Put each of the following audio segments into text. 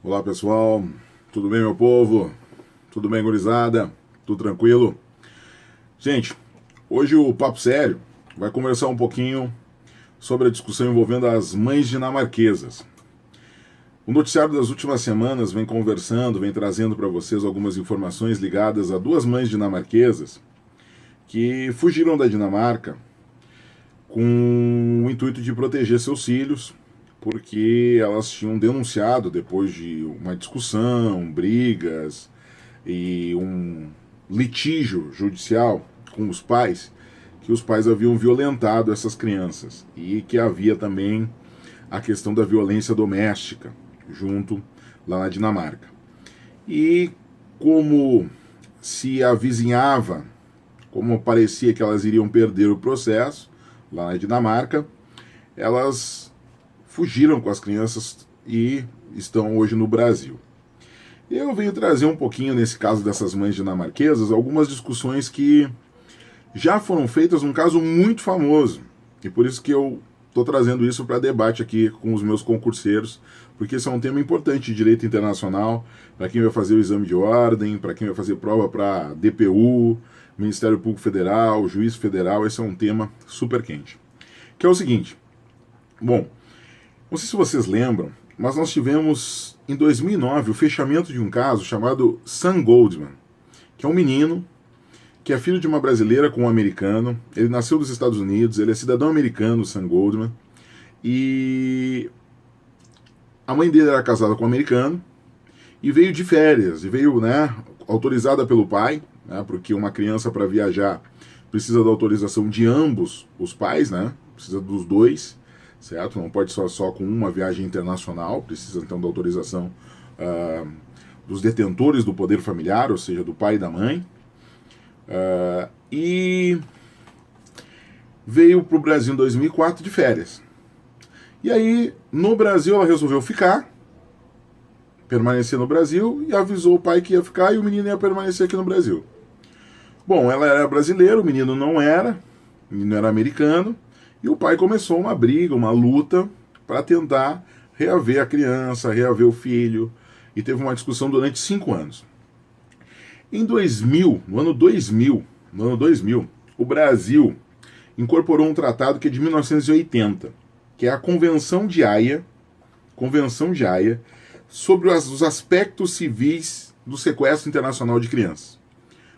Olá pessoal, tudo bem meu povo? Tudo bem gurizada? Tudo tranquilo? Gente, hoje o Papo Sério vai conversar um pouquinho sobre a discussão envolvendo as mães dinamarquesas. O noticiário das últimas semanas vem conversando, vem trazendo para vocês algumas informações ligadas a duas mães dinamarquesas que fugiram da Dinamarca com o intuito de proteger seus filhos, porque elas tinham denunciado, depois de uma discussão, brigas e um litígio judicial com os pais, que os pais haviam violentado essas crianças e que havia também a questão da violência doméstica junto lá na Dinamarca. E como se avizinhava, como parecia que elas iriam perder o processo lá na Dinamarca, elas fugiram com as crianças e estão hoje no Brasil. Eu venho trazer um pouquinho, nesse caso dessas mães dinamarquesas, algumas discussões que já foram feitas num caso muito famoso. E por isso que eu estou trazendo isso para debate aqui com os meus concurseiros, porque esse é um tema importante de direito internacional, para quem vai fazer o exame de ordem, para quem vai fazer prova para DPU, Ministério Público Federal, Juiz Federal, esse é um tema super quente. Que é o seguinte, bom, não sei se vocês lembram, mas nós tivemos em 2009 o fechamento de um caso chamado Sam Goldman, que é um menino que é filho de uma brasileira com um americano. Ele nasceu nos Estados Unidos, ele é cidadão americano, Sam Goldman, e a mãe dele era casada com um americano e veio de férias, e veio, autorizada pelo pai, porque uma criança para viajar precisa da autorização de ambos os pais, precisa dos dois, certo? Não pode ser só com uma viagem internacional, precisa então da autorização dos detentores do poder familiar, ou seja, do pai e da mãe. E veio para o Brasil em 2004 de férias. E aí, no Brasil, ela resolveu ficar, permanecer no Brasil, e avisou o pai que ia ficar e o menino ia permanecer aqui no Brasil. Bom, ela era brasileira, o menino não era, o menino era americano, e o pai começou uma briga, uma luta, para tentar reaver a criança, reaver o filho, e teve uma discussão durante 5 anos. Em 2000, no ano 2000, o Brasil incorporou um tratado que é de 1980, que é a Convenção de Haia, sobre os aspectos civis do sequestro internacional de crianças.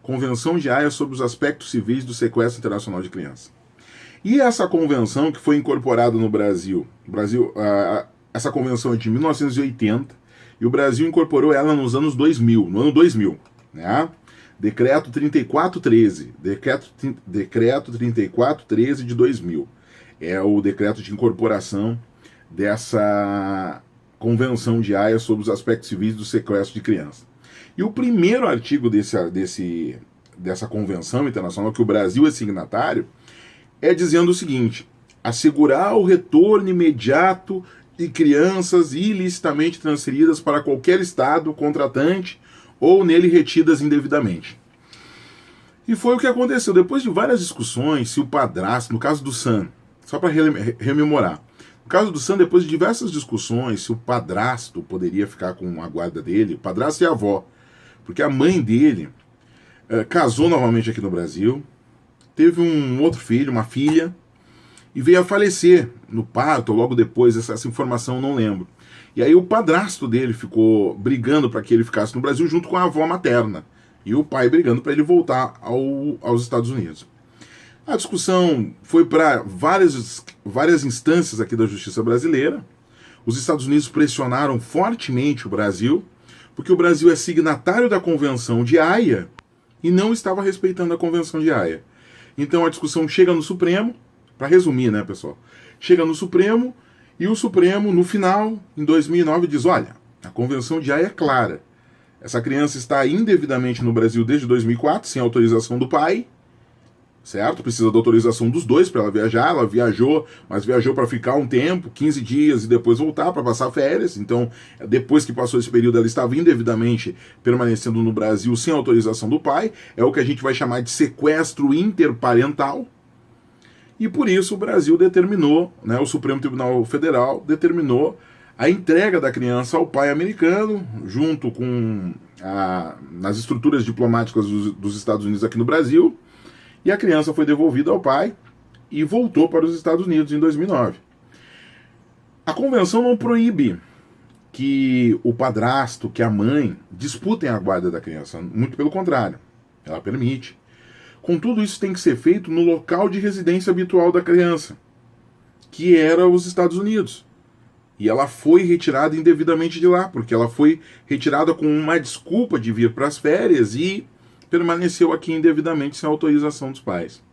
Convenção de Haia sobre os aspectos civis do sequestro internacional de crianças. E essa convenção que foi incorporada no Brasil, essa convenção é de 1980, e o Brasil incorporou ela nos anos 2000, no ano 2000, Decreto 3413, Decreto 3413 de 2000. É o decreto de incorporação dessa Convenção de Haia sobre os aspectos civis do sequestro de crianças. E o primeiro artigo dessa Convenção Internacional, que o Brasil é signatário, é dizendo o seguinte: assegurar o retorno imediato de crianças ilicitamente transferidas para qualquer estado contratante ou nele retidas indevidamente. E foi o que aconteceu. Depois de várias discussões, se o padrasto, no caso do Sam, só para rememorar, no caso do Sam, depois de diversas discussões, se o padrasto poderia ficar com a guarda dele, o padrasto e a avó, porque a mãe dele casou novamente aqui no Brasil, teve um outro filho, uma filha, e veio a falecer no parto, ou logo depois, essa informação eu não lembro. E aí o padrasto dele ficou brigando para que ele ficasse no Brasil junto com a avó materna. E o pai brigando para ele voltar aos Estados Unidos. A discussão foi para várias instâncias aqui da justiça brasileira. Os Estados Unidos pressionaram fortemente o Brasil, porque o Brasil é signatário da Convenção de Haia e não estava respeitando a Convenção de Haia. Então a discussão chega no Supremo, para resumir, pessoal? Chega no Supremo, e o Supremo, no final, em 2009, diz: olha, a Convenção de Haia é clara. Essa criança está indevidamente no Brasil desde 2004, sem autorização do pai, certo? Precisa da autorização dos dois para ela viajar. Ela viajou, mas viajou para ficar um tempo, 15 dias, e depois voltar para passar férias. Então, depois que passou esse período, ela estava indevidamente permanecendo no Brasil sem autorização do pai. É o que a gente vai chamar de sequestro interparental. E por isso o Brasil determinou, o Supremo Tribunal Federal determinou a entrega da criança ao pai americano, junto com nas estruturas diplomáticas dos Estados Unidos aqui no Brasil, e a criança foi devolvida ao pai e voltou para os Estados Unidos em 2009. A convenção não proíbe que o padrasto, que a mãe, disputem a guarda da criança, muito pelo contrário, ela permite. Contudo, isso tem que ser feito no local de residência habitual da criança, que era os Estados Unidos. E ela foi retirada indevidamente de lá, porque ela foi retirada com uma desculpa de vir para as férias e permaneceu aqui indevidamente sem autorização dos pais.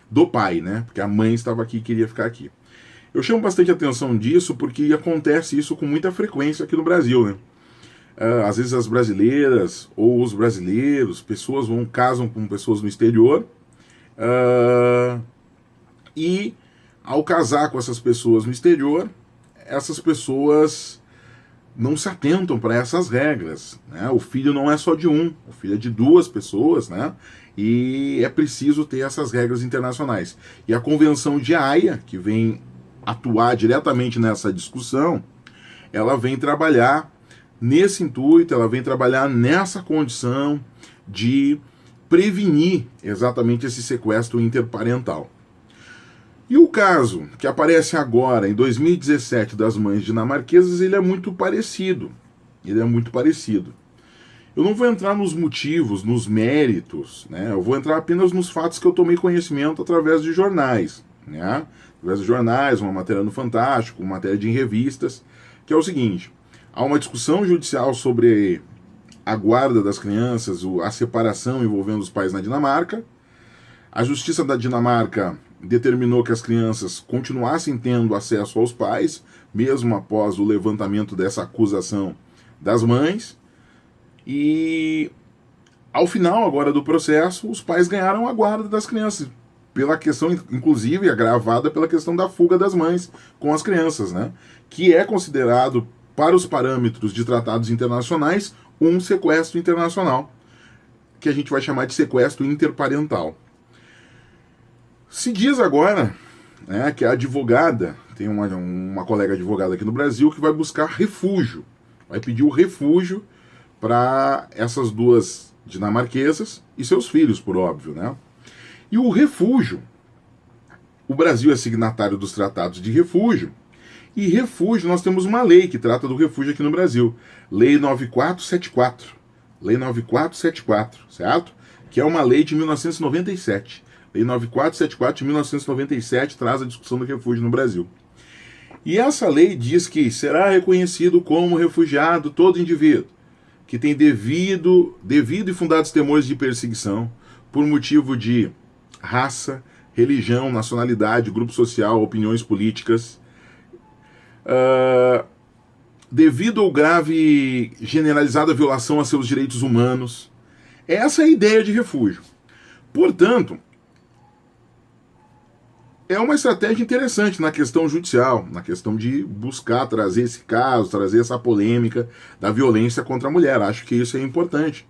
Do pai, né? Porque a mãe estava aqui e queria ficar aqui. Eu chamo bastante atenção disso porque acontece isso com muita frequência aqui no Brasil, né? Às vezes as brasileiras ou os brasileiros, pessoas casam com pessoas no exterior e ao casar com essas pessoas no exterior, essas pessoas não se atentam para essas regras, né? O filho não é só de um, o filho é de duas pessoas, né? E é preciso ter essas regras internacionais. E a Convenção de Haia, que vem atuar diretamente nessa discussão, ela vem trabalhar nesse intuito, ela vem trabalhar nessa condição de prevenir exatamente esse sequestro interparental. E o caso que aparece agora, em 2017, das mães dinamarquesas, ele é muito parecido. Ele é muito parecido. Eu não vou entrar nos motivos, nos méritos, né? Eu vou entrar apenas nos fatos que eu tomei conhecimento através de jornais, né? Através de jornais, uma matéria no Fantástico, uma matéria de revistas, que é o seguinte: há uma discussão judicial sobre a guarda das crianças, a separação envolvendo os pais na Dinamarca. A Justiça da Dinamarca determinou que as crianças continuassem tendo acesso aos pais, mesmo após o levantamento dessa acusação das mães. E ao final agora do processo, os pais ganharam a guarda das crianças, pela questão, inclusive, agravada pela questão da fuga das mães com as crianças, né? Que é considerado, para os parâmetros de tratados internacionais, um sequestro internacional, que a gente vai chamar de sequestro interparental. Se diz agora, né, que a advogada, tem uma colega advogada aqui no Brasil que vai buscar refúgio, vai pedir o refúgio para essas duas dinamarquesas e seus filhos, por óbvio, né? E o refúgio, o Brasil é signatário dos tratados de refúgio, e refúgio, nós temos uma lei que trata do refúgio aqui no Brasil, Lei 9474, Lei 9474, certo? Que é uma lei de 1997. Lei 9474 de 1997 traz a discussão do refúgio no Brasil. E essa lei diz que será reconhecido como refugiado todo indivíduo que tem devido e fundados temores de perseguição por motivo de raça, religião, nacionalidade, grupo social, opiniões políticas, devido ou grave generalizada violação a seus direitos humanos. Essa é a ideia de refúgio. Portanto, é uma estratégia interessante na questão judicial, na questão de buscar trazer esse caso, trazer essa polêmica da violência contra a mulher. Acho que isso é importante.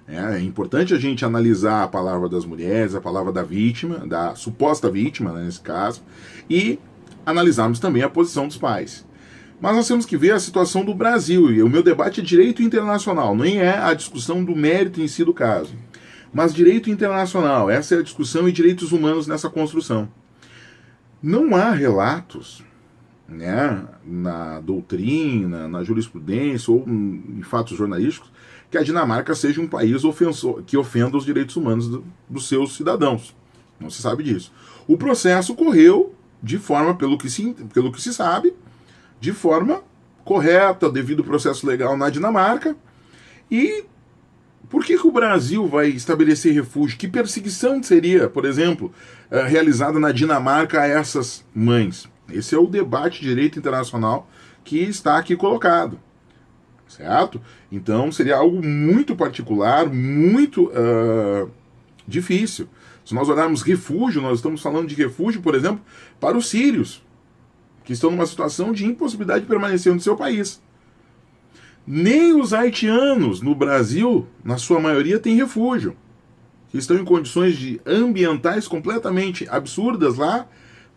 É importante a gente analisar a palavra das mulheres, a palavra da vítima, da suposta vítima, né, nesse caso, e analisarmos também a posição dos pais. Mas nós temos que ver a situação do Brasil, e o meu debate é direito internacional, nem é a discussão do mérito em si do caso, mas direito internacional, essa é a discussão e direitos humanos nessa construção. Não há relatos, né, na doutrina, na jurisprudência ou em fatos jornalísticos que a Dinamarca seja um país ofensor, que ofenda os direitos humanos dos seus cidadãos. Não se sabe disso. O processo correu de forma, pelo que se sabe, de forma correta, devido ao processo legal na Dinamarca. E por que o Brasil vai estabelecer refúgio? Que perseguição seria, por exemplo, realizada na Dinamarca a essas mães? Esse é o debate de direito internacional que está aqui colocado, certo? Então seria algo muito particular, muito difícil. Se nós olharmos refúgio, nós estamos falando de refúgio, por exemplo, para os sírios, que estão numa situação de impossibilidade de permanecer no seu país. Nem os haitianos no Brasil, na sua maioria, têm refúgio. Que estão em condições ambientais completamente absurdas lá,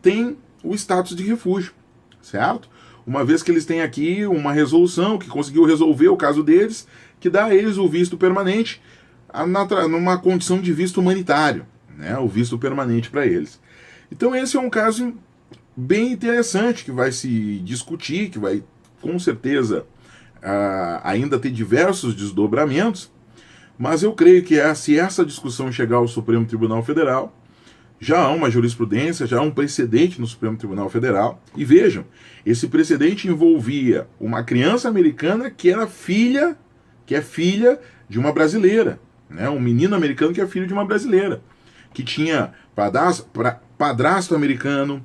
têm o status de refúgio, certo? uma vez que eles têm aqui uma resolução que conseguiu resolver o caso deles, que dá a eles o visto permanente numa condição de visto humanitário, né, o visto permanente para eles. Então esse é um caso bem interessante que vai se discutir, que vai com certeza ainda ter diversos desdobramentos, mas eu creio que se essa discussão chegar ao Supremo Tribunal Federal, já há uma jurisprudência, já há um precedente no Supremo Tribunal Federal. E vejam, esse precedente envolvia uma criança americana que é filha de uma brasileira, né? Um menino americano que é filho de uma brasileira, que tinha padrasto americano,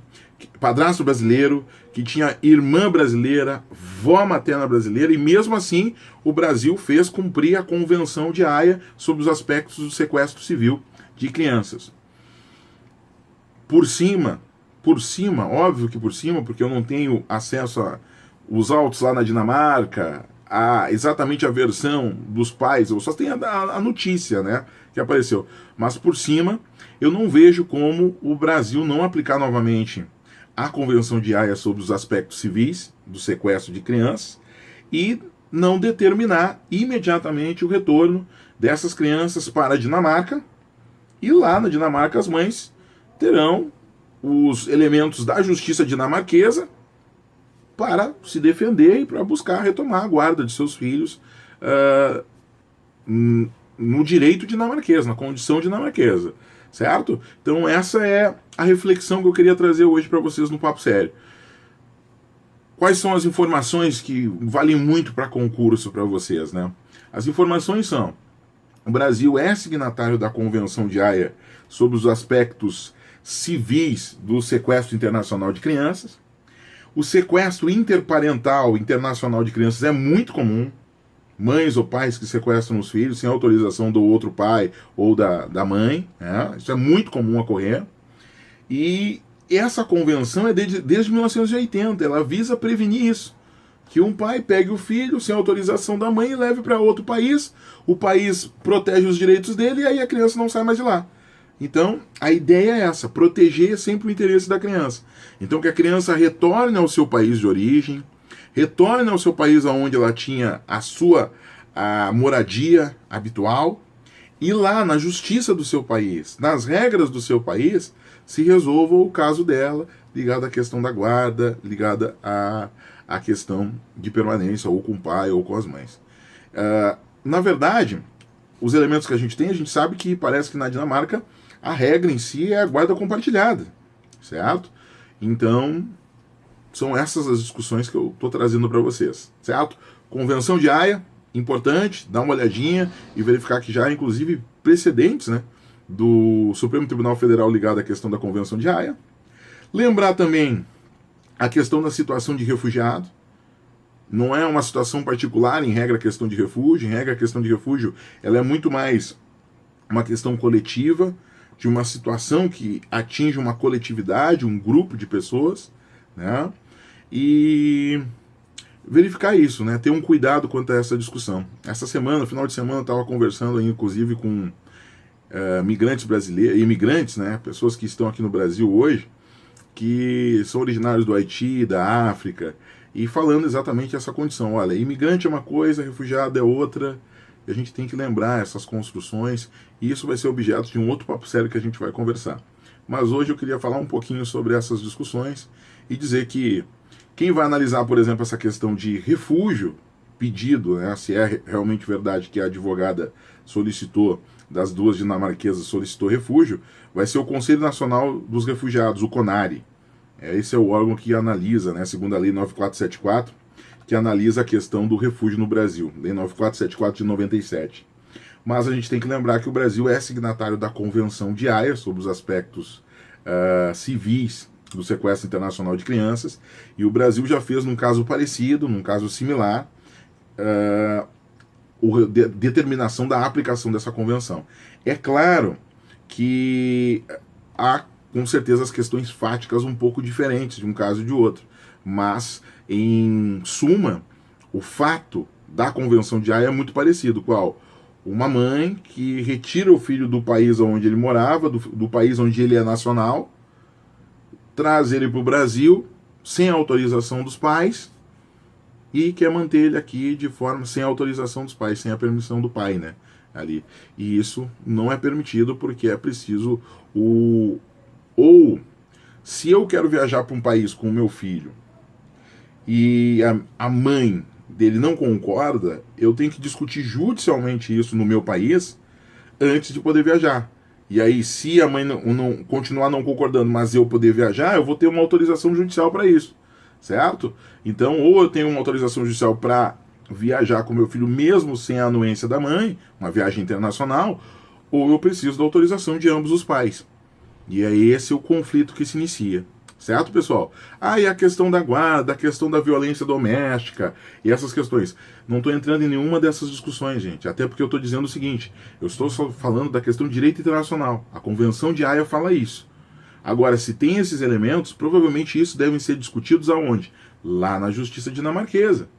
padrasto brasileiro, que tinha irmã brasileira, vó materna brasileira, e mesmo assim o Brasil fez cumprir a Convenção de Haia sobre os aspectos do sequestro civil de crianças. Por cima, óbvio que por cima, porque eu não tenho acesso aos autos lá na Dinamarca, exatamente a versão dos pais, eu só tenho a notícia, né, que apareceu. Mas por cima, eu não vejo como o Brasil não aplicar novamente a Convenção de Haia sobre os aspectos civis do sequestro de crianças e não determinar imediatamente o retorno dessas crianças para a Dinamarca, e lá na Dinamarca as mães terão os elementos da justiça dinamarquesa para se defender e para buscar retomar a guarda de seus filhos no direito dinamarquês, na condição dinamarquesa, certo? Então essa é a reflexão que eu queria trazer hoje para vocês no Papo Sério. Quais são as informações que valem muito para concurso para vocês, né? As informações são: o Brasil é signatário da Convenção de Haia sobre os aspectos civis do sequestro internacional de crianças. O sequestro interparental internacional de crianças é muito comum. Mães ou pais que sequestram os filhos sem autorização do outro pai ou da mãe, né? Isso é muito comum ocorrer. E essa convenção é desde 1980, ela visa prevenir isso. Que um pai pegue o filho sem autorização da mãe e leve para outro país, o país protege os direitos dele e aí a criança não sai mais de lá. Então, a ideia é essa, proteger sempre o interesse da criança. Então, que a criança retorne ao seu país de origem, retorne ao seu país onde ela tinha a moradia habitual, e lá na justiça do seu país, nas regras do seu país, se resolva o caso dela, ligado à questão da guarda, ligada à questão de permanência, ou com o pai, ou com as mães. Na verdade, os elementos que a gente sabe que parece que na Dinamarca a regra em si é a guarda compartilhada, certo? Então, são essas as discussões que eu estou trazendo para vocês, certo? Convenção de Haia, importante, dá uma olhadinha e verificar que já há, inclusive, precedentes, né, do Supremo Tribunal Federal ligado à questão da Convenção de Haia. Lembrar também a questão da situação de refugiado. Não é uma situação particular, em regra, a questão de refúgio. Em regra, a questão de refúgio ela é muito mais uma questão coletiva, de uma situação que atinge uma coletividade, um grupo de pessoas, né? E verificar isso, né? Ter um cuidado quanto a essa discussão. Essa semana, no final de semana, eu estava conversando aí, inclusive com migrantes brasileiros, imigrantes, né? Pessoas que estão aqui no Brasil hoje, que são originários do Haiti, da África, e falando exatamente essa condição. Olha, imigrante é uma coisa, refugiado é outra, e a gente tem que lembrar essas construções, e isso vai ser objeto de um outro papo sério que a gente vai conversar. Mas hoje eu queria falar um pouquinho sobre essas discussões e dizer que quem vai analisar, por exemplo, essa questão de refúgio pedido, né, se é realmente verdade que a advogada solicitou, das duas dinamarquesas solicitou refúgio, vai ser o Conselho Nacional dos Refugiados, o CONARE. Esse é o órgão que analisa, né, segundo a Lei 9474, que analisa a questão do refúgio no Brasil, Lei 9474 de 97. Mas a gente tem que lembrar que o Brasil é signatário da Convenção de Haia sobre os aspectos civis do sequestro internacional de crianças, e o Brasil já fez num caso parecido, num caso similar, determinação da aplicação dessa convenção. É claro que há, com certeza, as questões fáticas um pouco diferentes de um caso e de outro, mas, em suma, o fato da Convenção de Haia é muito parecido. Qual? Uma mãe que retira o filho do país onde ele morava, do país onde ele é nacional, traz ele para o Brasil, sem autorização dos pais e quer manter ele aqui de forma sem autorização dos pais, sem a permissão do pai, né? Ali. E isso não é permitido porque é preciso ou se eu quero viajar para um país com o meu filho e a mãe dele não concorda, eu tenho que discutir judicialmente isso no meu país antes de poder viajar. E aí, se a mãe não continuar não concordando, mas eu poder viajar, eu vou ter uma autorização judicial para isso, certo? Então, ou eu tenho uma autorização judicial para viajar com meu filho mesmo sem a anuência da mãe, uma viagem internacional, ou eu preciso da autorização de ambos os pais. E é esse o conflito que se inicia. Certo, pessoal? E a questão da guarda, a questão da violência doméstica e essas questões. Não estou entrando em nenhuma dessas discussões, gente. Até porque eu estou dizendo o seguinte: eu estou só falando da questão de direito internacional. A Convenção de Haia fala isso. Agora, se tem esses elementos, provavelmente isso devem ser discutidos aonde? Lá na Justiça dinamarquesa.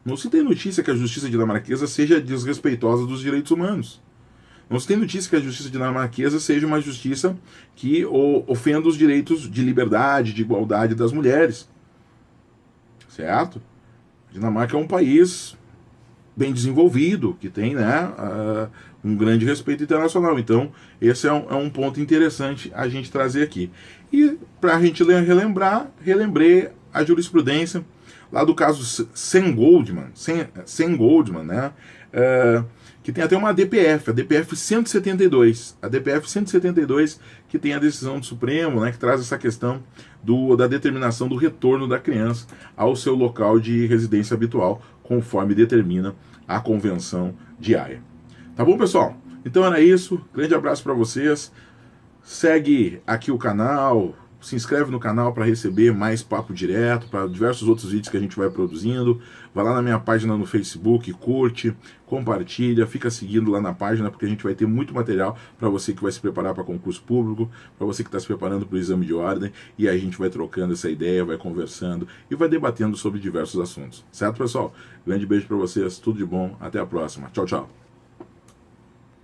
Não se tem notícia que a Justiça dinamarquesa seja desrespeitosa dos direitos humanos. Não se tem notícia que a justiça dinamarquesa seja uma justiça que ofenda os direitos de liberdade, de igualdade das mulheres. Certo? A Dinamarca é um país bem desenvolvido, que tem, né, um grande respeito internacional. Então, esse é um ponto interessante a gente trazer aqui. E, para a gente relembrar, relembrei a jurisprudência lá do caso Sen Goldman, né, que tem até uma DPF, a DPF 172. A DPF 172 que tem a decisão do Supremo, né, que traz essa questão da determinação do retorno da criança ao seu local de residência habitual, conforme determina a Convenção de Haia. Tá bom, pessoal? Então era isso. Grande abraço para vocês. Segue aqui o canal, se inscreve no canal para receber mais papo direto, para diversos outros vídeos que a gente vai produzindo. Vai lá na minha página no Facebook, curte, compartilha, fica seguindo lá na página, porque a gente vai ter muito material para você que vai se preparar para concurso público, para você que está se preparando para o exame de ordem, e aí a gente vai trocando essa ideia, vai conversando e vai debatendo sobre diversos assuntos. Certo, pessoal? Grande beijo para vocês, tudo de bom, até a próxima. Tchau, tchau.